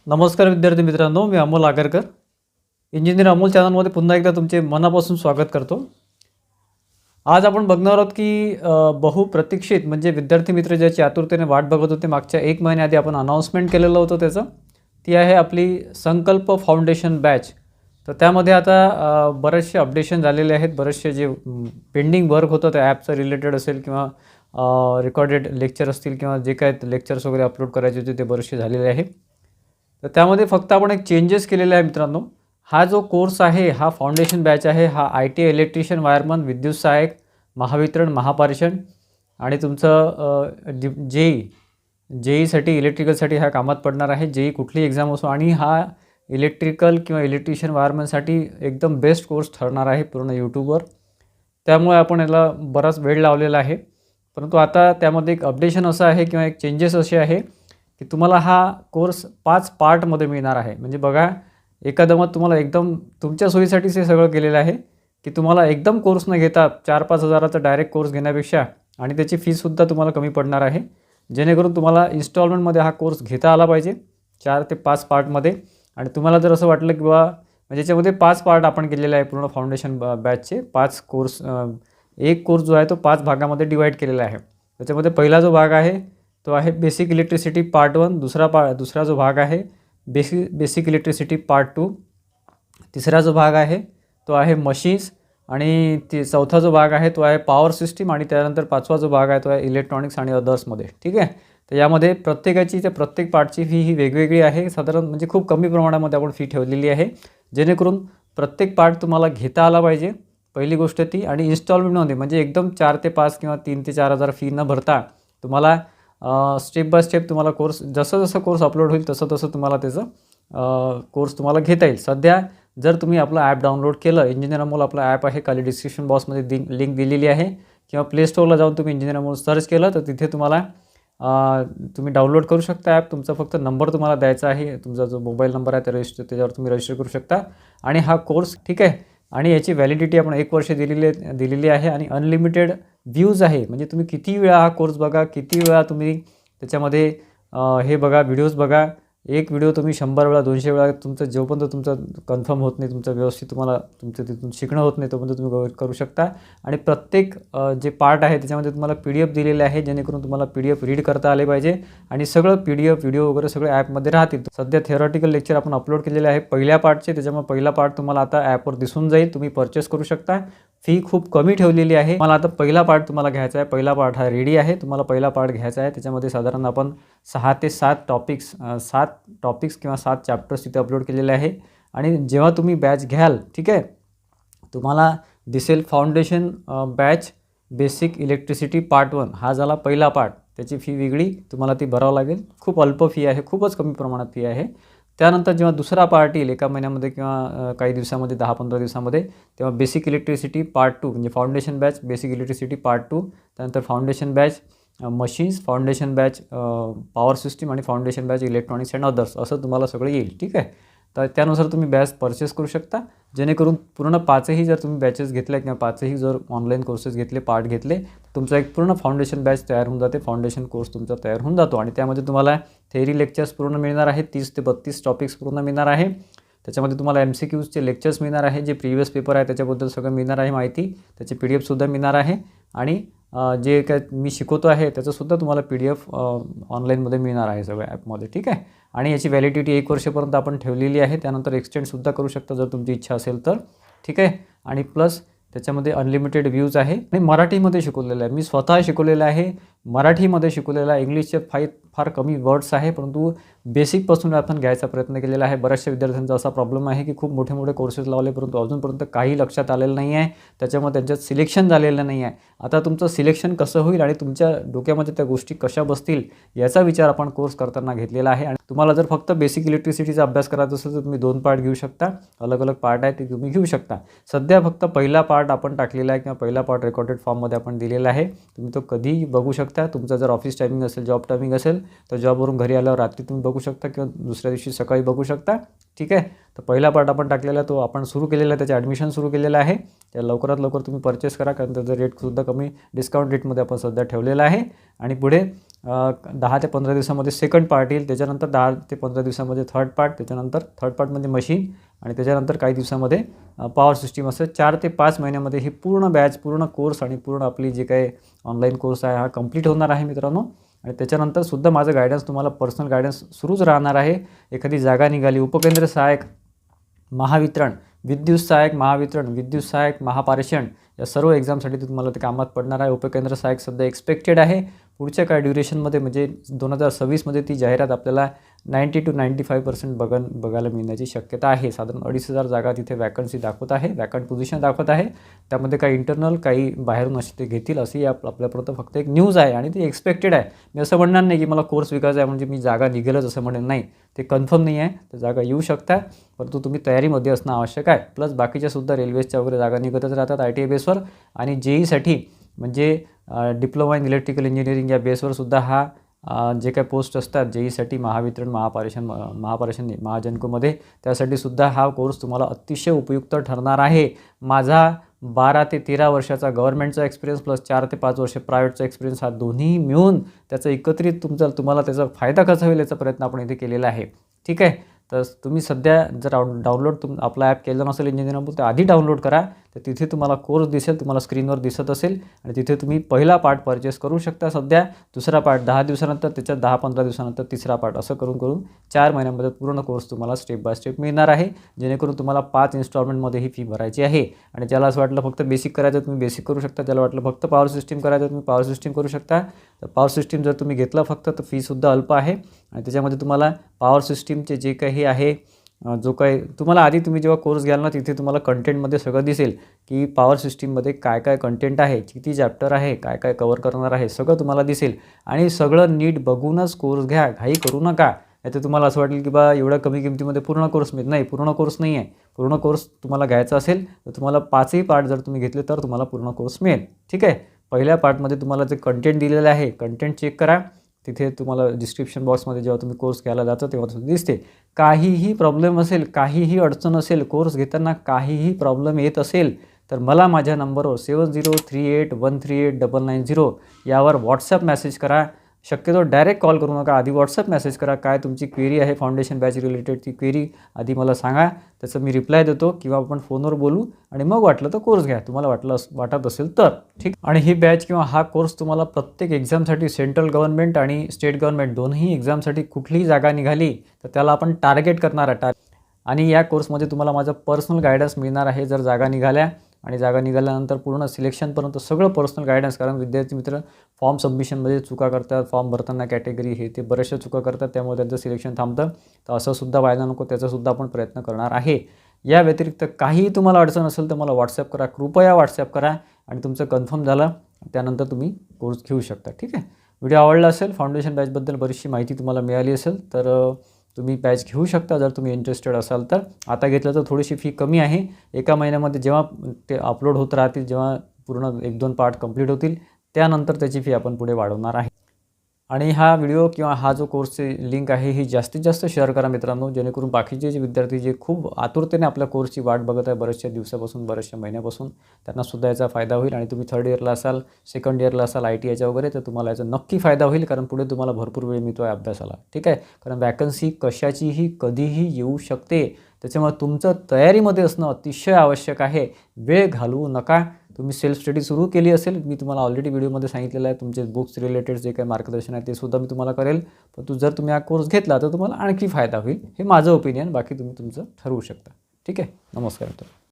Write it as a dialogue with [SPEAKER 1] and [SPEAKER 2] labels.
[SPEAKER 1] नमस्कार विद्यार्थी मित्रांनो, मी अमोल आगरकर. इंजिनियर अमोल चॅनलमध्ये पुन्हा एकदा तुमचे मनापासून स्वागत करतो. आज आपण बघणार आहोत की बहुप्रतीक्षित म्हणजे विद्यार्थी मित्र ज्याची आतुरतेने वाट बघत होते, मागच्या 1 महिन्याआधी आपण अनाउन्समेंट केलेलं होतं त्याचं. ती आहे आपली संकल्प फाउंडेशन बॅच. तर त्यामध्ये आता बरेचसे अपडेशन झालेले आहेत. बरेचसे जे पेंडिंग वर्क होतं त्या ॲपचं रिलेटेड असेल किंवा रेकॉर्डेड लेक्चर असतील किंवा जे काय लेक्चर्स वगैरे अपलोड करायचे होते ते बरेचसे झालेले आहे. तर त्यामध्ये फक्त आपण एक चेंजेस केलेले आहे मित्रांनो. हा जो कोर्स आहे हा फाउंडेशन बॅच आहे. हा ITI इलेक्ट्रिशियन, वायरमन, विद्युत सहायक, महावितरण, महापारेषण आणि तुमचं JEE इलेक्ट्रिकलसाठी हा कामात पडणार आहे. JEE कुठली एक्झाम असो आणि हा इलेक्ट्रिकल किंवा इलेक्ट्रिशियन वायरमनसाठी एकदम बेस्ट कोर्स ठरणार आहे पूर्ण यूट्यूबवर. त्यामुळे आपण याला बराच वेळ लावलेला आहे. परंतु आता त्यामध्ये एक अपडेशन असं आहे किंवा एक चेंजेस असे आहे की तुम्हाला हा कोर्स 5 पार्टमध्ये मिळणार आहे. म्हणजे बघा, एकदमच तुम्हाला एकदम तुमच्या सोयीसाठीच हे सगळं केलेलं आहे की तुम्हाला एकदम कोर्स न घेता 4-5 हजाराचा डायरेक्ट कोर्स घेण्यापेक्षा आणि त्याची फीससुद्धा तुम्हाला कमी पडणार आहे. जेणेकरून तुम्हाला इन्स्टॉलमेंटमध्ये हा कोर्स घेता आला पाहिजे 4 ते 5 पार्टमध्ये. आणि तुम्हाला जर असं वाटलं की बाबा म्हणजे याच्यामध्ये 5 पार्ट आपण केलेले आहे पूर्ण फाउंडेशन बॅचचे 5 कोर्स. एक कोर्स जो आहे तो 5 भागामध्ये डिवाईड केलेला आहे. त्याच्यामध्ये पहिला जो भाग आहे तो आहे बेसिक इलेक्ट्रिसिटी पार्ट 1. दुसरा जो भाग आहे बेसिक इलेक्ट्रिसिटी पार्ट 2. तिसरा जो भाग आहे तो आहे मशीन्स आणि चौथा जो भाग आहे तो आहे पॉवर सिस्टीम आणि त्यानंतर 5वा जो भाग आहे तो आहे इलेक्ट्रॉनिक्स आणि अदर्समध्ये. ठीक आहे. तर यामध्ये प्रत्येक पार्टची फी ही वेगवेगळी आहे. साधारण म्हणजे खूप कमी प्रमाणामध्ये आपण फी ठेवलेली आहे जेणेकरून प्रत्येक पार्ट तुम्हाला घेता आला पाहिजे. पहिली गोष्ट ती. आणि इन्स्टॉलमेंटमध्ये म्हणजे एकदम 4 ते 5 किंवा 3 ते 4 हजार फी न भरता तुम्हाला स्टेप बाय स्टेप तुम्हाला कोर्स जसं कोर्स अपलोड होईल तसं तुम्हाला त्याचं कोर्स तुम्हाला घेता येईल. सध्या जर तुम्ही आपलं ॲप डाउनलोड केलं, इंजिनियर अमोल आपलं ॲप आहे, खाली डिस्क्रिप्शन बॉक्समध्ये लिंक दिलेली आहे किंवा प्ले स्टोअरला जाऊन तुम्ही इंजिनियर अमोल सर्च केलं तर तिथे तुम्हाला तुम्ही डाउनलोड करू शकता ॲप. तुमचा फक्त नंबर तुम्हाला द्यायचा आहे, तुमचा जो मोबाईल नंबर आहे त्याच्यावर तुम्ही रजिस्टर करू शकता आणि हा कोर्स ठीक आहे. आणि याची व्हॅलिडिटी आपण 1 वर्ष दिलेली आहे आणि अनलिमिटेड व्ह्यूज आहे. म्हणजे तुम्ही किती वेळा हा कोर्स बघा, किती वेळा तुम्ही त्याच्यामध्ये हे बघा, व्हिडिओज बघा. एक व्हिडिओ तुम्ही 100 वेळा 200 वेळा तुमचं जोपर्यंत तुमचं कन्फर्म होत नाही, तुमचं व्यवस्थित तुम्हाला तुमचं तिथून शिकणं होत नाही तोपर्यंत तुम्ही करू शकता. आणि प्रत्येक जे पार्ट आहे त्याच्यामध्ये तुम्हाला PDF दिलेले आहे जेणेकरून तुम्हाला PDF रीड करता आले पाहिजे आणि सगळं PDF व्हिडिओ वगैरे सगळे ॲपमध्ये राहतील. सध्या थेरॉटिकल लेक्चर आपण अपलोड केलेले आहे पहिल्या पार्टचे, त्याच्यामुळे पहिला पार्ट तुम्हाला आता ॲपवर दिसून जाईल. तुम्ही परचेस करू शकता. फी खूप कमी ठेवलेली आहे. मला आता पहिला पार्ट तुम्हाला घ्यायचा आहे. पहिला पार्ट हा रेडी आहे. तुम्हाला पहिला पार्ट घ्यायचा आहे. त्याच्यामध्ये साधारण आपण 6 ते 7 टॉपिक्स किंवा 7 चॅप्टर्स तिथे अपलोड केलेले आहे. आणि जेव्हा तुम्ही बॅच घ्याल ठीक आहे, तुम्हाला दिसेल foundation batch basic electricity part 1 हा झाला पहिला पार्ट. त्याची फी वेगळी तुम्हाला ती भरावं लागेल. खूप अल्प फी आहे, खूपच कमी प्रमाणात फी आहे. त्यानंतर जेव्हा दुसरा पार्ट येईल 1 महिन्यामध्ये किंवा काही दिवसामध्ये 10-15 दिवसामध्ये, तेव्हा बेसिक इलेक्ट्रिसिटी पार्ट 2 म्हणजे foundation batch basic electricity part 2, त्यानंतर foundation batch machines, foundation batch power system आणि foundation batch electronics and others असं तुम्हाला सगळं येईल. ठीक आहे. तर त्यानुसार तुम्ही बॅच परचेस करू शकता जेणेकरून पूर्ण 5ही जर तुम्ही बॅचेस घेतल्या किंवा 5ही जर ऑनलाईन कोर्सेस घेतले, पार्ट घेतले, तुमचा एक पूर्ण फाउंडेशन बॅच तयार होऊन जाते. फाउंडेशन कोर्स तुमचा तयार होऊन जातो आणि त्यामध्ये तुम्हाला थेअरी लेक्चर्स पूर्ण मिळणार आहेत. 30 ते 32 टॉपिक्स पूर्ण मिळणार आहे. त्याच्यामध्ये तुम्हाला MCQचे लेक्चर्स मिळणार आहे. जे प्रिव्हियस पेपर आहे त्याच्याबद्दल सगळं मिळणार आहे माहिती. त्याची PDF सुद्धा मिळणार आहे आणि जे काय मी शिकवतो आहे त्याचंसुद्धा तुम्हाला PDF ऑनलाईनमध्ये मिळणार आहे सगळ्या ॲपमध्ये. ठीक आहे. आणि याची व्हॅलिडिटी 1 वर्षापर्यंत आपण ठेवलेली आहे. त्यानंतर एक्सटेंडसुद्धा करू शकता जर तुमची इच्छा असेल तर. ठीक आहे. आणि प्लस त्याच्यामध्ये अनलिमिटेड व्ह्यूज आहे आणि मराठीमध्ये शिकवलेलं आहे. मी स्वतः शिकवलेलं आहे, मराठीमध्ये शिकवलेलं आहे. इंग्लिशचे फार कमी वर्ड्स आहे, परंतु बेसिकपासून आपण घ्यायचा प्रयत्न केलेला आहे. बऱ्याचशा विद्यार्थ्यांचा असा प्रॉब्लेम आहे की खूप मोठे कोर्सेस लावले परंतु अजूनपर्यंत काही लक्षात आलेलं नाही आहे. त्याच्यामुळे त्यांच्यात सिलेक्शन झालेलं नाही आहे. आता तुमचं सिलेक्शन कसं होईल आणि तुमच्या डोक्यामध्ये त्या गोष्टी कशा बसतील याचा विचार आपण कोर्स करताना घेतलेला आहे. आणि तुम्हाला जर फक्त बेसिक इलेक्ट्रिसिटीचा अभ्यास करायचा असेल तर तुम्ही 2 पार्ट घेऊ शकता. अलग पार्ट आहे ते तुम्ही घेऊ शकता. सध्या फक्त पहिला पार्ट आपण टाकलेला आहे किंवा पहिला पार्ट रेकॉर्डेड फॉर्ममध्ये आपण दिलेला आहे. तुम्ही तो कधीही बघू शकता. शकता. तुमचं जर ऑफिस टायमिंग असेल, जॉब टायमिंग असेल तर जॉबवरून घरी आल्यावर रात्री तुम्ही बघू शकता किंवा दुसऱ्या दिवशी सकाळी बघू शकता. ठीक आहे. तर पहिला पार्ट आपण टाकलेला तो आपण सुरू केलेला आहे, त्याचे ॲडमिशन सुरू केलेलं आहे. त्या लवकरात लवकर तुम्ही परचेस करा, कारण त्याचा रेटसुद्धा कमी डिस्काउंट रेटमध्ये आपण सध्या ठेवलेला आहे. आणि पुढे 10 ते 15 दिवसामध्ये सेकंड पार्ट येईल, त्याच्यानंतर 10 ते 15 दिवसामध्ये थर्ड पार्ट, त्याच्यानंतर थर्ड पार्टमध्ये मशीन आणि त्याच्यानंतर काही दिवसामध्ये पॉवर सिस्टीम. असं 4 ते 5 महिन्यामध्ये ही पूर्ण बॅच, पूर्ण कोर्स आणि पूर्ण आपली जे काही ऑनलाईन कोर्स आहे हा कंप्लीट होणार आहे मित्रांनो. आणि त्याच्यानंतर सुद्धा माझं गायडन्स तुम्हाला पर्सनल गायडन्स सुरूच राहणार आहे. एखादी जागा निघाली, उपकेंद्र सहाय्यक महावितरण, विद्युत सहाय्यक महावितरण, विद्युत सहाय्यक महापारेषण, या सर्व एक्झामसाठी तुम्हाला ते कामात पडणार आहे. उपकेंद्र सहाय्यक सध्या एक्सपेक्टेड आहे. पुढच्या काय ड्युरेशनमध्ये म्हणजे 2026मध्ये ती जाहिरात आपल्याला 90 to 95% बघायला मिळण्याची शक्यता आहे. साधारण 2,500 जागा तिथे वॅकन्सी दाखवत आहे, वॅकंट पोझिशन दाखवत आहे. त्यामध्ये काही इंटरनल, काही बाहेरून असे ते घेतील, अशी आपल्यापर्यंत फक्त एक न्यूज आहे आणि ती एक्सपेक्टेड आहे. मी असं म्हणणार नाही की मला कोर्स विकायचा आहे म्हणजे मी जागा निघेलच असं म्हणेन, नाही, ते कन्फर्म नाही आहे. तर जागा येऊ शकता, परंतु तुम्ही तयारीमध्ये असणं आवश्यक आहे. प्लस बाकीच्यासुद्धा रेल्वेजच्या वगैरे जागा निघतच राहतात ITI बेसवर. आणि JEEसाठी म्हणजे डिप्लोमा इन इलेक्ट्रिकल इंजिनिअरिंग या बेसवर सुद्धा हा जे काही पोस्ट असतात JEEसाठी महावितरण, महापारेषण महाजनकोमध्ये, त्यासाठी सुद्धा हा कोर्स तुम्हाला अतिशय उपयुक्त ठरणार आहे. माझा 12 ते 13 वर्षाचा गव्हर्नमेंटचा एक्सपिरियन्स प्लस 4 ते 5 वर्ष प्रायव्हेटचा एक्सपिरियन्स, हा दोन्ही मिळून त्याचा एकत्रित तुम्हाला त्याचा फायदा कसा होईल याचा प्रयत्न आपण इथे केलेला आहे. ठीक आहे. तर तुम्ही सध्या जर डाउनलोड आपला ॲप केलं नसेल इंजिनिअरिंग अमूल, तर आधी डाउनलोड करा. तर तिथे तुम्हाला कोर्स दिसेल, तुम्हाला स्क्रीनवर दिसत असेल आणि तिथे तुम्ही पहिला पार्ट परचेस करू शकता सध्या. दुसरा पार्ट 10 दिवसानंतर, त्याच्यात 10-15 दिवसानंतर तिसरा पार्ट, असं करून 4 महिन्यांमध्ये पूर्ण कोर्स तुम्हाला स्टेप बाय स्टेप मिळणार आहे. जेणेकरून तुम्हाला 5 इन्स्टॉलमेंटमध्ये ही फी भरायची आहे. आणि ज्याला असं वाटलं फक्त बेसिक करायचं तुम्ही बेसिक करू शकता, ज्याला वाटलं फक्त पॉवर सिस्टीम करायचं तुम्ही पॉवर सिस्टीम करू शकता. तर पॉवर सिस्टीम जर तुम्ही घेतलं फक्त, तर फीसुद्धा अल्प आहे. आणि त्याच्यामध्ये तुम्हाला पॉवर सिस्टीमचे जे काही आहे, जो काही तुम्हाला आधी तुम्ही जेव्हा कोर्स घ्याल ना, तिथे तुम्हाला कंटेंटमध्ये सगळं दिसेल की पॉवर सिस्टीममध्ये काय काय कंटेंट आहे, किती चॅप्टर आहे, काय काय कवर करणार आहे, सगळं तुम्हाला दिसेल. आणि सगळं नीट बघूनच कोर्स घ्या, घाई करू नका. नाही तर तुम्हाला असं वाटेल की बा एवढ्या कमी किमतीमध्ये पूर्ण कोर्स मिळत नाही. पूर्ण कोर्स नाही आहे. पूर्ण कोर्स तुम्हाला घ्यायचा असेल तर तुम्हाला 5ही पार्ट जर तुम्ही घेतले तर तुम्हाला पूर्ण कोर्स मिळेल. ठीक आहे. पहिल्या पार्टमध्ये तुम्हाला जे कंटेंट दिलेलं आहे, कंटेंट चेक करा. तिथे तुम्हाला डिस्क्रिप्शन बॉक्समध्ये जेव्हा तुम्ही कोर्स घ्यायला जाता तेव्हा तुम्ही दिसते. काहीही प्रॉब्लेम असेल, काहीही अडचण असेल, कोर्स घेताना काहीही प्रॉब्लेम येत असेल तर मला माझ्या नंबरवर 7038138990 यावर व्हॉट्सअप मेसेज करा. शक्यतो डायरेक्ट कॉल करू नका, आधी व्हॉट्सअप मेसेज करा. काय तुमची क्वेरी आहे फाउंडेशन बॅच रिलेटेड, ती क्वेरी आधी मला सांगा, त्याचं मी रिप्लाय देतो किंवा आपण फोनवर बोलू आणि मग वाटलं तर कोर्स घ्या, तुम्हाला वाटत असेल तर. ठीक. आणि ही बॅच किंवा हा कोर्स तुम्हाला प्रत्येक एक्झामसाठी, सेंट्रल गव्हर्नमेंट आणि स्टेट गव्हर्नमेंट दोन्ही एक्झामसाठी कुठलीही जागा निघाली तर त्याला आपण टार्गेट करणार आहे. आणि या कोर्समध्ये तुम्हाला माझं पर्सनल गायडन्स मिळणार आहे. जर जागा निघाल्या आणि जागा निघाल्यानंतर पूर्ण सिलेक्शनपर्यंत सगळं पर्सनल गायडन्स. कारण विद्यार्थी मित्र फॉर्म सबमिशनमध्ये चुका करतात, फॉर्म भरताना कॅटेगरी हे ते बऱ्याचशा चुका करतात, त्यामुळे त्यांचं सिलेक्शन थांबतं. तर असं सुद्धा व्हायला नको, त्याचासुद्धा आपण प्रयत्न करणार आहे. या व्यतिरिक्त काहीही तुम्हाला अडचण असेल तर मला व्हॉट्सअप करा, कृपया व्हॉट्सअप करा. आणि तुमचं कन्फर्म झालं त्यानंतर तुम्ही कोर्स घेऊ शकता. ठीक आहे. व्हिडिओ आवडला असेल, फाउंडेशन बॅचबद्दल बरीचशी माहिती तुम्हाला मिळाली असेल तर तुम्ही बॅच घेऊ शकता जर तुम्ही इंटरेस्टेड असाल तर. आता घेतलं तर थोडीशी फी कमी आहे. एका महिन्यामध्ये जेव्हा ते अपलोड होत राहतील, जेव्हा पूर्ण 1-2 पार्ट कंप्लीट होतील त्यानंतर त्याची फी आपण पुढे वाढवणार आहे. आणि हा व्हिडिओ किंवा हा जो कोर्सची लिंक आहे ही जास्तीत जास्त शेअर करा मित्रांनो, जेणेकरून बाकीचे जे विद्यार्थी जे खूप आतुरतेने आपल्या कोर्सची वाट बघत आहे बऱ्याचशा दिवसापासून, बऱ्याचशा महिन्यापासून, त्यांनासुद्धा याचा फायदा होईल. आणि तुम्ही 3rd इयरला असाल, 2nd इयरला असाल ITIच्या वगैरे, तर तुम्हाला याचा नक्की फायदा होईल. कारण पुढे तुम्हाला भरपूर वेळ मिळतो आहे अभ्यासाला. ठीक आहे. कारण वॅकन्सी कशाचीही कधीही येऊ शकते, त्याच्यामुळे तुमचं तयारीमध्ये असणं अतिशय आवश्यक आहे. वेळ घालवू नका. तुम्ही सेल्फ स्टडी सुरू केली असेल, मी तुम्हाला ऑलरेडी व्हिडिओमध्ये सांगितलेलं आहे. तुमचे बुक्स रिलेटेड जे काही मार्गदर्शन आहे ते सुद्धा मी तुम्हाला करेल. पण जर तुम्ही हा कोर्स घेतला तर तुम्हाला आणखी फायदा होईल. हे माझं ओपिनियन, बाकी तुम्ही तुमचं ठरवू शकता. ठीक आहे. नमस्कार मित्रांनो.